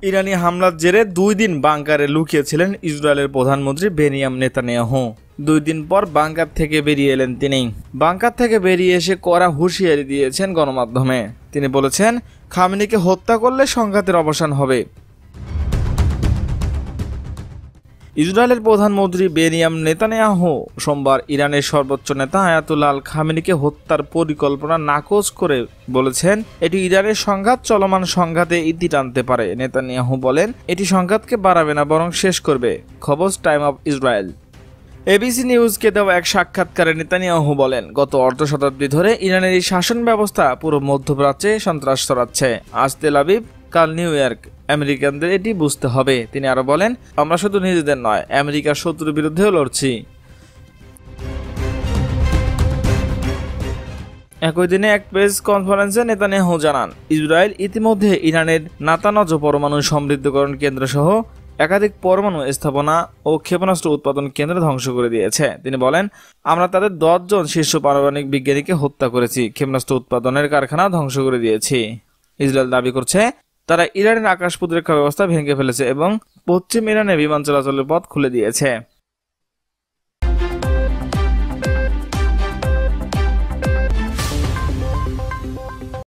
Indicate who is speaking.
Speaker 1: ইরানি হামলার জেরে 2 দিন বাংকারে লুকিয়েছিলেন ইসরায়েলের প্রধানমন্ত্রী বেনিয়ামিন নেতানিয়াহু। 2 দিন পর বাংকার থেকে বেরিয়ে এলেন তিনি। বাংকার থেকে বেরিয়ে এসে কড়া হুঁশিয়ারি দিয়েছেন গণমাধ্যমে। তিনি বলেছেন, খামেনিকে হত্যা করলে সংঘাতের অবসান হবে। ইসরায়েলের প্রধানমন্ত্রী বেনিয়ামিন নেতানিয়াহু সোমবার ইরানের সর্বোচ্চ নেতা আয়াতুল্লাহ আল খামেনিকে হত্যার পরিকল্পনা নাকচ করে বলেছেন, এটি ইরানের চলমান সংঘাতে ইতি টানতে পারে। নেতানিয়াহু বলেন, এটি সংঘাতকে বাড়াবে না, বরং শেষ করবে। খবর টাইম অফ ইসরায়েল। এবিসি নিউজকে দেওয়া এক সাক্ষাৎকারে নেতানিয়াহু বলেন, গত অর্ধ শতাব্দী ধরে ইরানের এই শাসন ব্যবস্থা পুরো মধ্যপ্রাচ্যে সন্ত্রাস ছড়াচ্ছে। আজ তেল আবিব, কাল নিউ ইয়র্ক। আমেরিকানদের এটি বুঝতে হবে। তিনি আরো বলেন, আমরা শুধু নিজেদের নয়, আমেরিকার শত্রুর বিরুদ্ধেও লড়ছি। একই দিনে এক প্রেস কনফারেন্সে নেতানিয়াহু জানান, ইসরায়েল ইতিমধ্যে ইরানের নাতানজ পরমাণু সমৃদ্ধকরণ কেন্দ্র সহ একাধিক পরমাণু স্থাপনা ও ক্ষেপণাস্ত্র উৎপাদন কেন্দ্র ধ্বংস করে দিয়েছে। তিনি বলেন, আমরা তাদের 10 জন শীর্ষ পারমাণবিক বিজ্ঞানীকে হত্যা করেছি, ক্ষেপণাস্ত্র উৎপাদনের কারখানা ধ্বংস করে দিয়েছি। ইসরায়েল দাবি করছে, তারা ইরানের আকাশ প্রতিরক্ষা ব্যবস্থা ভেঙে ফেলেছে এবং পশ্চিম ইরানে বিমান চলাচলের পথ খুলে দিয়েছে।